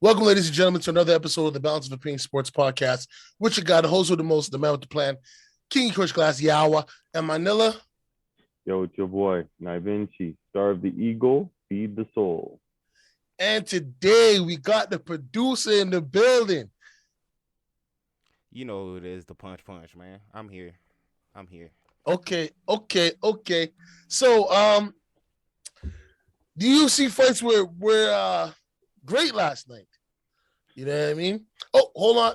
Welcome, ladies and gentlemen, to another episode of the Balance of Opinion Sports Podcast. With your guy, the host with the most, the man with the plan, King Kush Glass Yawa, and Manila. Yo, it's your boy, Vinci. Starve the ego, feed the soul. And today we got the producer in the building. You know who it is, the Punch, man. I'm here. Okay. So, the UFC fights were great last night. You know what I mean? Oh, hold on.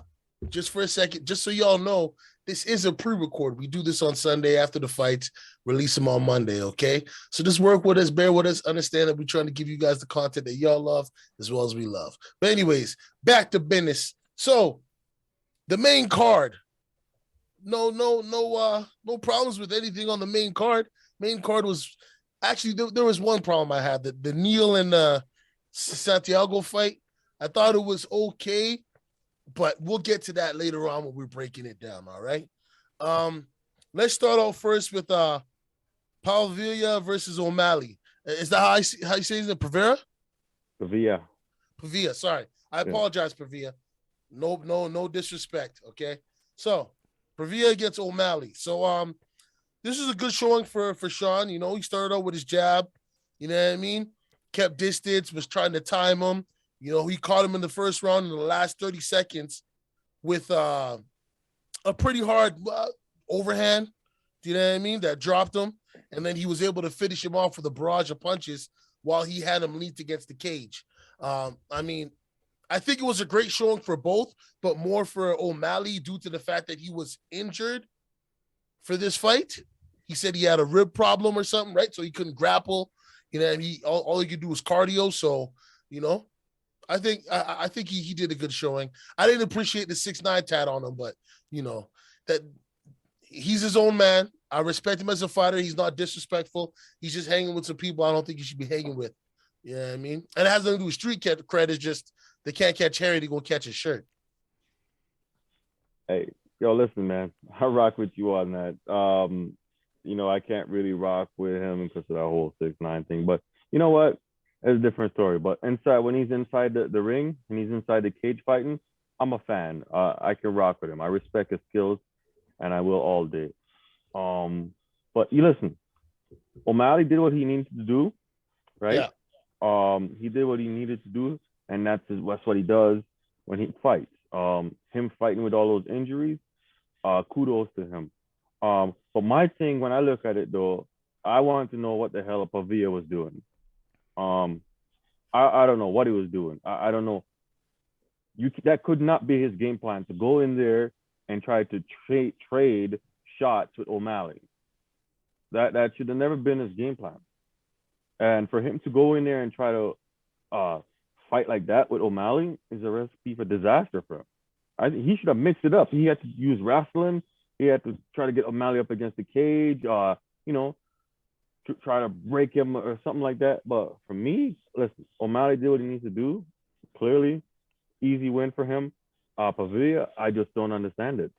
Just for a second, just so y'all know, this is a pre-record. We do this on Sunday after the fights, release them on Monday, okay? So just work with us, bear with us, understand that we're trying to give you guys the content that y'all love as well as we love. But anyways, back to business. So the main card, no problems with anything on the main card. Main card was actually there was one problem I had, the Neil and Santiago fight. I thought it was okay, but we'll get to that later on when we're breaking it down. All right. Let's start off first with Palvilla versus O'Malley. Is that how you say it? Pavera? Pavia. Sorry, I apologize, Pavia. No disrespect. Okay. So Pavia against O'Malley. So this is a good showing for Sean. You know, he started out with his jab. You know what I mean? Kept distance, was trying to time him. You know, he caught him in the first round in the last 30 seconds with a pretty hard overhand. Do you know what I mean? That dropped him. And then he was able to finish him off with a barrage of punches while he had him leaned against the cage. I mean, I think it was a great showing for both, but more for O'Malley due to the fact that he was injured for this fight. He said he had a rib problem or something, right? So he couldn't grapple. You know, and all he could do was cardio. So, you know, I think he did a good showing. I didn't appreciate the 6'9" tat on him, but you know that he's his own man. I respect him as a fighter. He's not disrespectful. He's just hanging with some people I don't think he should be hanging with. You know what I mean? And it has nothing to do with street cred. It's just they can't catch Harry to go catch his shirt. Hey, yo, listen, man. I rock with you on that. I can't really rock with him because of that whole 6'9" thing. But you know what? It's a different story. But when he's inside the ring and he's inside the cage fighting, I'm a fan. I can rock with him. I respect his skills, and I will all day. But you listen, O'Malley did what he needed to do, right? Yeah. He did what he needed to do, and that's what he does when he fights. Him fighting with all those injuries, kudos to him. But my thing when I look at it though, I wanted to know what the hell Pavia was doing. I don't know what he was doing. I don't know. That could not be his game plan to go in there and try to trade shots with O'Malley. That should have never been his game plan. And for him to go in there and try to fight like that with O'Malley is a recipe for disaster for him. I think he should have mixed it up. He had to use wrestling. He had to try to get O'Malley up against the cage. To try to break him or something like that. But for me, listen, O'Malley did what he needs to do. Clearly, easy win for him. Pavia, I just don't understand it.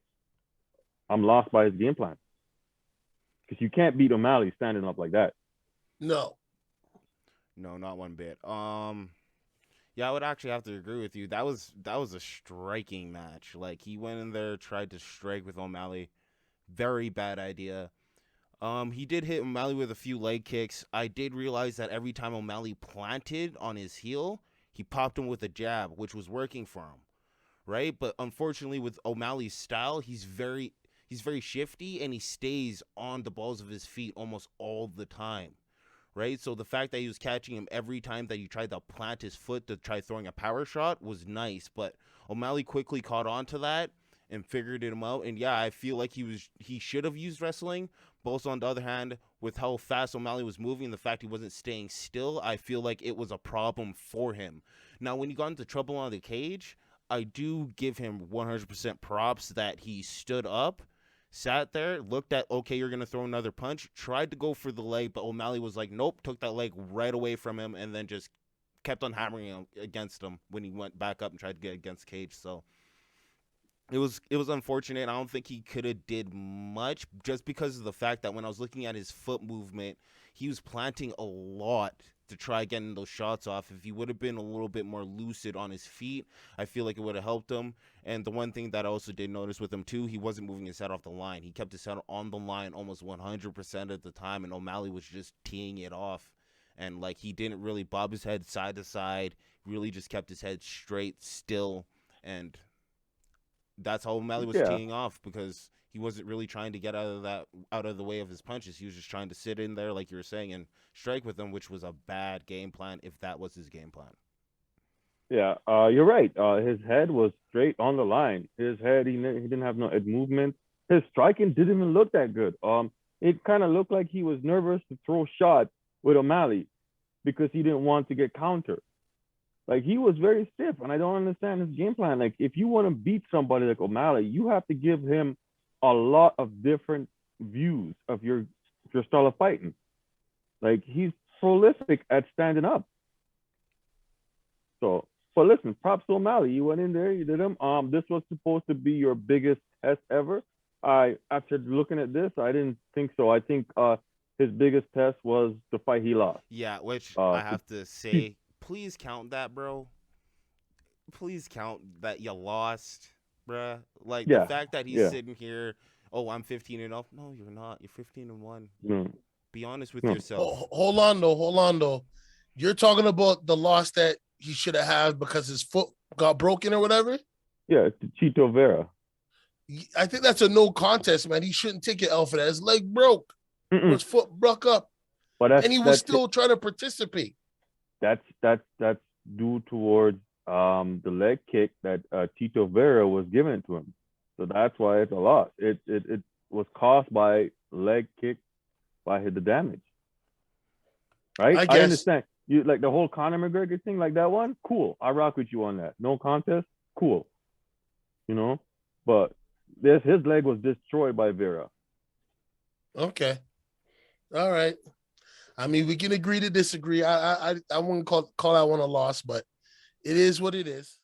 I'm lost by his game plan. Because you can't beat O'Malley standing up like that. No, not one bit. Yeah, I would actually have to agree with you. That was a striking match. Like he went in there, tried to strike with O'Malley. Very bad idea. He did hit O'Malley with a few leg kicks. I did realize that every time O'Malley planted on his heel, he popped him with a jab, which was working for him, right? But unfortunately, with O'Malley's style, he's very shifty and he stays on the balls of his feet almost all the time, right? So the fact that he was catching him every time that he tried to plant his foot to try throwing a power shot was nice, but O'Malley quickly caught on to that and figured him out. And yeah, I feel like he should have used wrestling. But on the other hand, with how fast O'Malley was moving, the fact he wasn't staying still, I feel like it was a problem for him. Now, when he got into trouble on the cage, I do give him 100% props that he stood up, sat there, looked at, okay, you're going to throw another punch, tried to go for the leg, but O'Malley was like, nope, took that leg right away from him, and then just kept on hammering him against him when he went back up and tried to get against cage. So it was unfortunate. I don't think he could have did much just because of the fact that when I was looking at his foot movement, he was planting a lot to try getting those shots off. If he would have been a little bit more lucid on his feet, I feel like it would have helped him. And the one thing that I also did notice with him too, he wasn't moving his head off the line. He kept his head on the line almost 100% of the time, and O'Malley was just teeing it off. And like he didn't really bob his head side to side, really just kept his head straight, still, and that's how O'Malley was Yeah. teeing off, because he wasn't really trying to get out of the way of his punches. He was just trying to sit in there, like you were saying, and strike with them, which was a bad game plan if that was his game plan. Yeah, you're right. His head was straight on the line. His head, he didn't have no head movement. His striking didn't even look that good. It kind of looked like he was nervous to throw shots with O'Malley because he didn't want to get countered. Like he was very stiff, and I don't understand his game plan. Like if you want to beat somebody like O'Malley, you have to give him a lot of different views of your style of fighting. Like he's prolific at standing up. So, but listen, props to O'Malley. You went in there, you did him. This was supposed to be your biggest test ever. After looking at this, I didn't think so. I think his biggest test was the fight he lost. Yeah, which I have to say, please count that, bro. Please count that you lost, bruh. Like the fact that he's sitting here, oh, I'm 15-0. No, you're not. You're 15-1. No. Be honest with yourself. Hold on though. You're talking about the loss that he should have had because his foot got broken or whatever? Yeah, to Chito Vera. I think that's a no contest, man. He shouldn't take an L for that. His leg broke. His foot broke up. And he was still trying to participate. That's due towards the leg kick that Chito Vera was given to him. So that's why it's a loss. It was caused by leg kick by the damage. Right? I understand. You like the whole Conor McGregor thing, like that one? Cool. I rock with you on that. No contest? Cool. You know? But his leg was destroyed by Vera. Okay. All right. I mean, we can agree to disagree. I wouldn't call that one a loss, but it is what it is.